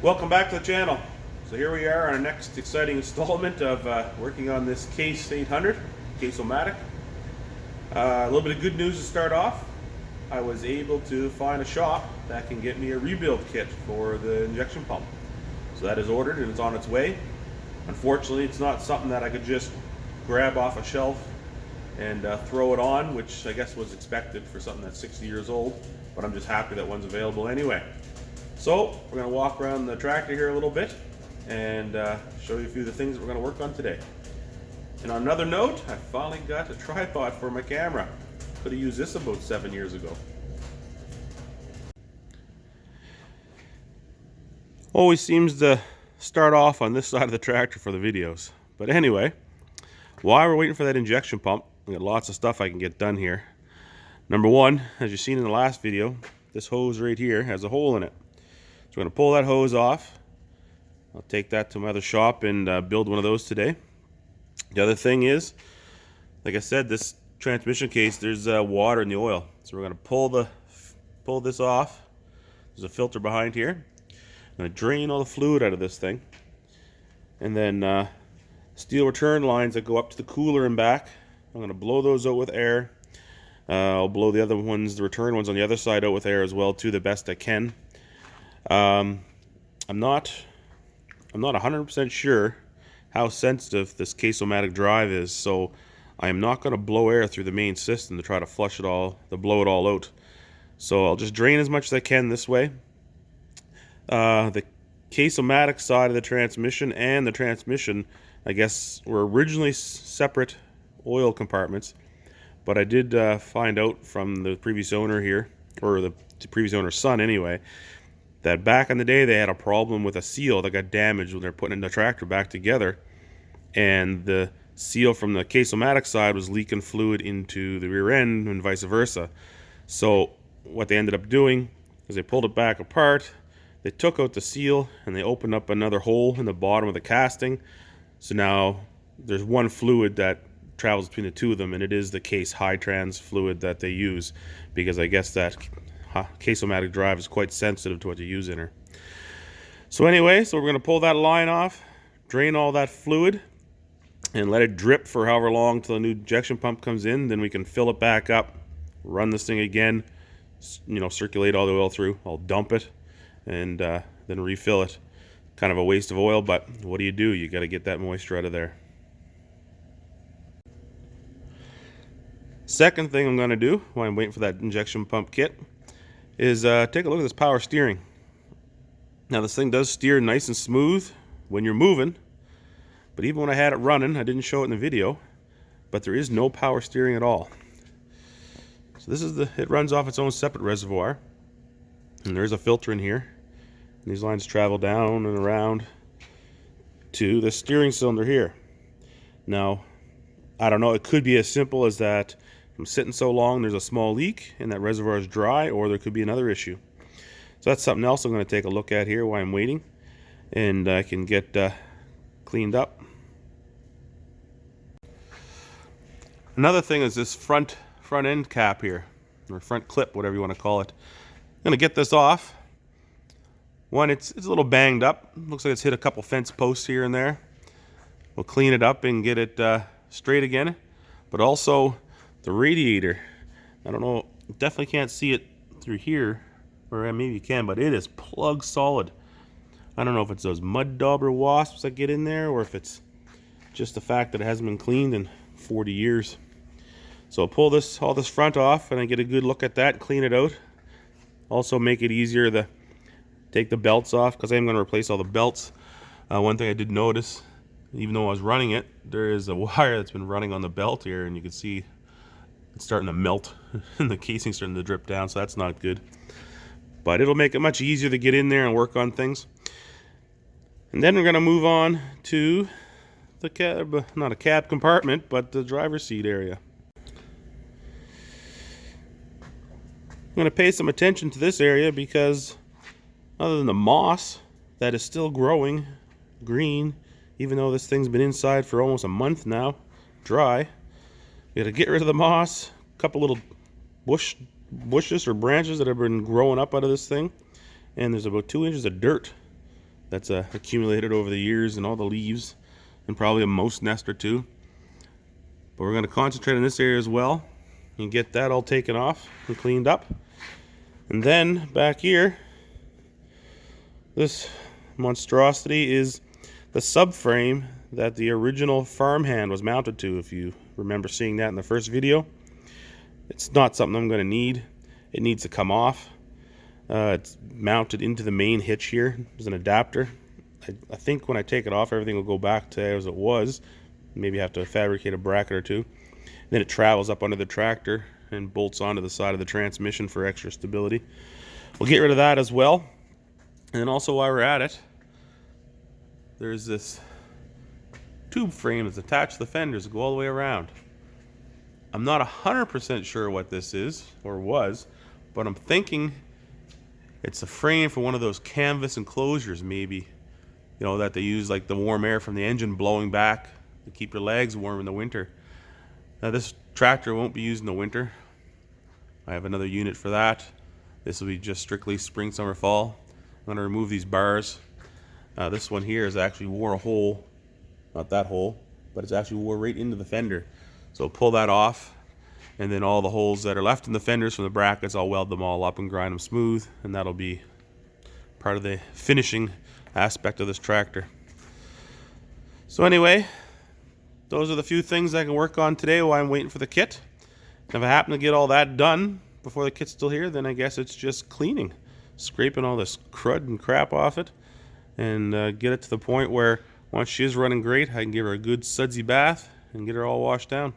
Welcome back to the channel. So here we are on our next exciting installment of working on this Case 800, Case-O-Matic. A little bit of good news to start off. I was able to find a shop that can get me a rebuild kit for the injection pump. So that is ordered and it's on its way. Unfortunately, it's not something that I could just grab off a shelf and throw it on, which I guess was expected for something that's 60 years old, but I'm just happy that one's available anyway. So we're going to walk around the tractor here a little bit and show you a few of the things that we're going to work on today. And on another note, I finally got a tripod for my camera. Could have used this about 7 years ago. Always seems to start off on this side of the tractor for the videos. But anyway, while we're waiting for that injection pump, we got lots of stuff I can get done here. Number one, as you've seen in the last video, this hose right here has a hole in it. So we're going to pull that hose off. I'll take that to my other shop and build one of those today. The other thing is, like I said, this transmission case, there's water in the oil. So we're going to pull this off. There's a filter behind here. I'm going to drain all the fluid out of this thing. And then steel return lines that go up to the cooler and back, I'm going to blow those out with air. I'll blow the other ones, the return ones on the other side, out with air as well too, the best I can. I'm not 100% sure how sensitive this Case-O-Matic drive is, so I am not going to blow air through the main system to try to flush it all, to blow it all out. So I'll just drain as much as I can this way. The Case-O-Matic side of the transmission and the transmission, I guess, were originally separate oil compartments, but I did find out from the previous owner here, or the previous owner's son anyway, that back in the day they had a problem with a seal that got damaged when they're putting the tractor back together, and the seal from the Case-O-Matic side was leaking fluid into the rear end and vice versa. So what they ended up doing is they pulled it back apart, they took out the seal, and they opened up another hole in the bottom of the casting. So now there's one fluid that travels between the two of them, and it is the Case high trans fluid that they use, because I guess that Case-O-Matic drive is quite sensitive to what you use in her. So anyway, so we're going to pull that line off, drain all that fluid, and let it drip for however long till the new injection pump comes in. Then we can fill it back up, run this thing again, circulate all the oil through. I'll dump it and then refill it. Kind of a waste of oil, but what do? You got to get that moisture out of there. Second thing I'm going to do while I'm waiting for that injection pump kit is take a look at this power steering. Now this thing does steer nice and smooth when you're moving, but even when I had it running, I didn't show it in the video, but there is no power steering at all. So this is it runs off its own separate reservoir, and there's a filter in here, and these lines travel down and around to the steering cylinder here. Now, I don't know, it could be as simple as that I'm sitting so long there's a small leak and that reservoir is dry, or there could be another issue. So that's something else I'm going to take a look at here while I'm waiting, and I can get cleaned up. Another thing is this front end cap here, or front clip, whatever you want to call it. I'm going to get this off. One, it's a little banged up. Looks like it's hit a couple fence posts here and there. We'll clean it up and get it straight again. But also the radiator, I don't know, definitely can't see it through here, or maybe you can, but it is plug solid. I don't know if it's those mud dauber wasps that get in there, or if it's just the fact that it hasn't been cleaned in 40 years. So I'll pull all this front off and I get a good look at that, clean it out. Also make it easier to take the belts off, because I am going to replace all the belts. One thing I did notice, even though I was running it, there is a wire that's been running on the belt here, and you can see it's starting to melt and the casing's starting to drip down, so that's not good. But it'll make it much easier to get in there and work on things. And then we're going to move on to the cab, not a cab compartment, but the driver's seat area. I'm going to pay some attention to this area because other than the moss that is still growing green, even though this thing's been inside for almost a month now, dry, you got to get rid of the moss, a couple little bushes or branches that have been growing up out of this thing, and there's about 2 inches of dirt that's accumulated over the years and all the leaves and probably a mouse nest or two. But we're going to concentrate on this area as well and get that all taken off and cleaned up. And then back here, this monstrosity is the subframe that the original farmhand was mounted to, if you remember seeing that in the first video. It's not something I'm going to need. It needs to come off. It's mounted into the main hitch here. There's an adapter. I think when I take it off, everything will go back to as it was. Maybe have to fabricate a bracket or two. Then it travels up under the tractor and bolts onto the side of the transmission for extra stability. We'll get rid of that as well. And then also, while we're at it, there's this tube frame that's attached to the fenders that go all the way around. I'm not 100% sure what this is or was, but I'm thinking it's a frame for one of those canvas enclosures, maybe, you know, that they use like the warm air from the engine blowing back to keep your legs warm in the winter. Now this tractor won't be used in the winter. I have another unit for that. This will be just strictly spring, summer, fall. I'm going to remove these bars. This one here is actually wore a hole, not that hole, but it's actually wore right into the fender. So pull that off, and then all the holes that are left in the fenders from the brackets, I'll weld them all up and grind them smooth, and that'll be part of the finishing aspect of this tractor. So anyway, those are the few things I can work on today while I'm waiting for the kit. And if I happen to get all that done before the kit's still here, then I guess it's just cleaning, scraping all this crud and crap off it, and get it to the point where once she is running great, I can give her a good sudsy bath and get her all washed down.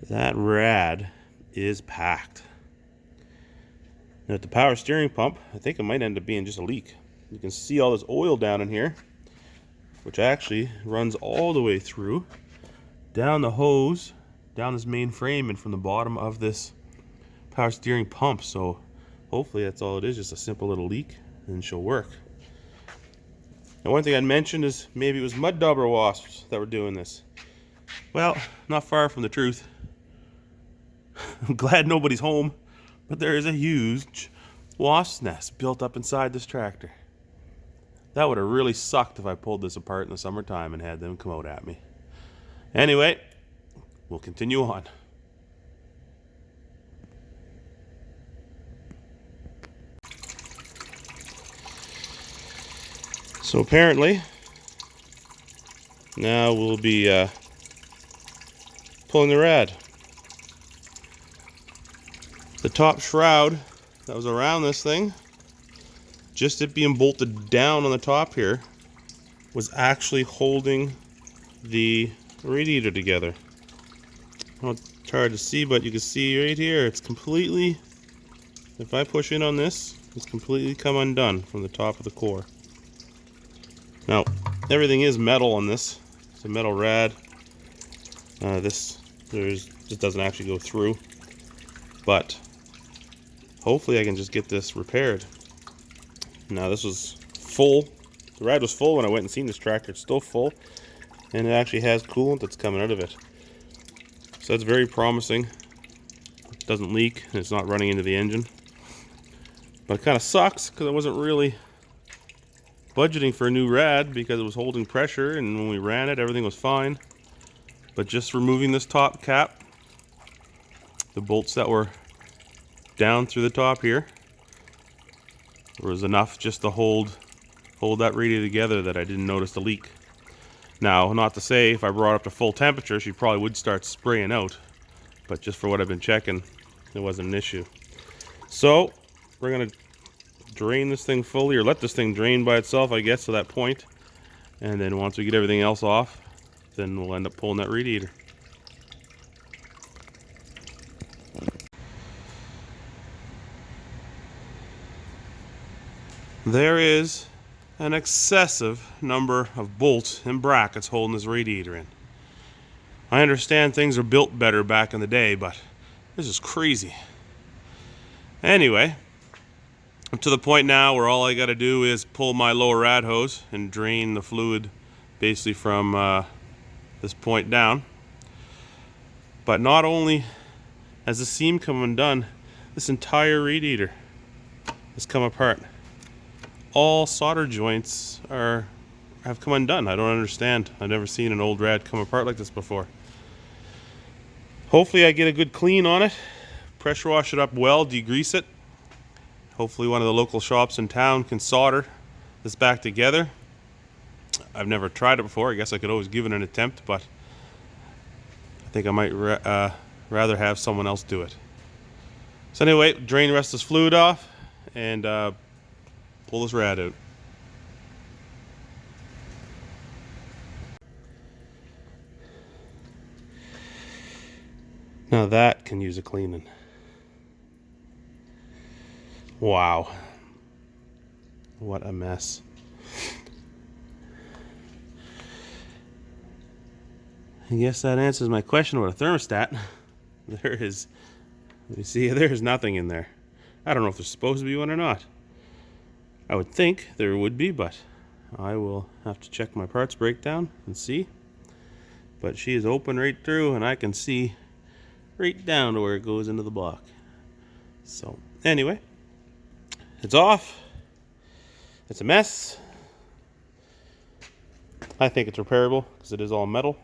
That rad is packed. Now at the power steering pump, I think it might end up being just a leak. You can see all this oil down in here, which actually runs all the way through, down the hose, down this main frame, and from the bottom of this power steering pump. So hopefully that's all it is, just a simple little leak, and she'll work. Now one thing I'd mentioned is maybe it was mud dauber wasps that were doing this. Well, not far from the truth. I'm glad nobody's home, but there is a huge wasp nest built up inside this tractor. That would have really sucked if I pulled this apart in the summertime and had them come out at me. Anyway, we'll continue on. So apparently, now we'll be pulling the rad. The top shroud that was around this thing, just it being bolted down on the top here, was actually holding the radiator together. Well, it's hard to see, but you can see right here, it's completely, if I push in on this, it's completely come undone from the top of the core. Now, everything is metal on this. It's a metal rad. This just doesn't actually go through, but hopefully I can just get this repaired. Now this was full. The rad was full when I went and seen this tractor. It's still full, and it actually has coolant that's coming out of it. So that's very promising. It doesn't leak, and it's not running into the engine. But it kind of sucks because I wasn't really budgeting for a new rad because it was holding pressure, and when we ran it, everything was fine. But just removing this top cap, the bolts that were down through the top here, there was enough just to hold that radiator together that I didn't notice the leak. Now, not to say if I brought it up to full temperature, she probably would start spraying out, but just for what I've been checking, it wasn't an issue. So we're gonna drain this thing fully, or let this thing drain by itself, I guess, to that point, and then once we get everything else off, then we'll end up pulling that radiator. There is an excessive number of bolts and brackets holding this radiator in. I understand things are built better back in the day, but this is crazy. Anyway, I'm to the point now where all I got to do is pull my lower rad hose and drain the fluid basically from this point down. But not only has the seam come undone, this entire radiator has come apart. all solder joints have come undone. I don't understand. I've never seen an old rad come apart like this before. Hopefully I get a good clean on it. Pressure wash it up well, degrease it. Hopefully one of the local shops in town can solder this back together. I've never tried it before. I guess I could always give it an attempt, but I think I might rather have someone else do it. So anyway, drain the rest of this fluid off and pull this rad out. Now that can use a cleaning. Wow. What a mess. I guess that answers my question about a thermostat. There is, you see, there's nothing in there. I don't know if there's supposed to be one or not. I would think there would be, but I will have to check my parts breakdown and see. But she is open right through, and I can see right down to where it goes into the block. So anyway, it's off. It's a mess. I think it's repairable because it is all metal.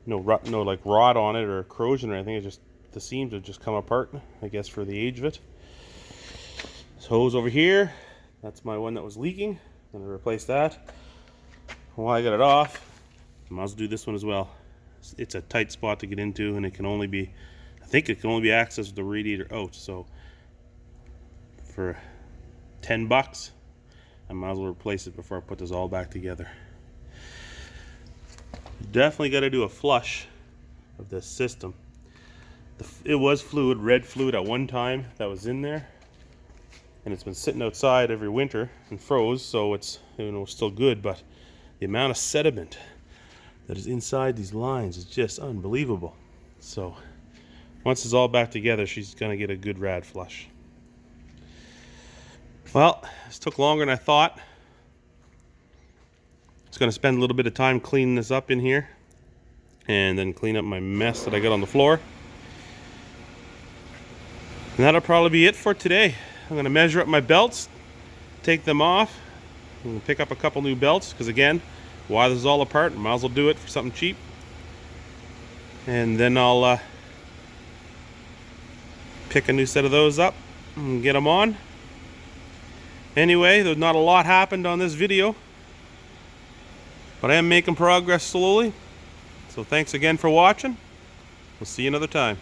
No like rot on it or corrosion or anything. It just, the seams have just come apart, I guess, for the age of it. This hose over here, that's my one that was leaking. I'm gonna replace that. While I got it off, I might as well do this one as well. It's a tight spot to get into, and it can only be, I think it can only be accessed with the radiator out. So for $10, I might as well replace it before I put this all back together. Definitely got to do a flush of this system. It was fluid, red fluid at one time that was in there, and it's been sitting outside every winter and froze, so it's, you know, still good, but the amount of sediment that is inside these lines is just unbelievable. So once it's all back together, she's gonna get a good rad flush. Well, this took longer than I thought. It's gonna spend a little bit of time cleaning this up in here and then clean up my mess that I got on the floor. And that'll probably be it for today. I'm gonna measure up my belts, take them off, and pick up a couple new belts, because again, while this is all apart, I might as well do it for something cheap. And then I'll pick a new set of those up and get them on. Anyway, there's not a lot happened on this video, but I am making progress slowly. So thanks again for watching. We'll see you another time.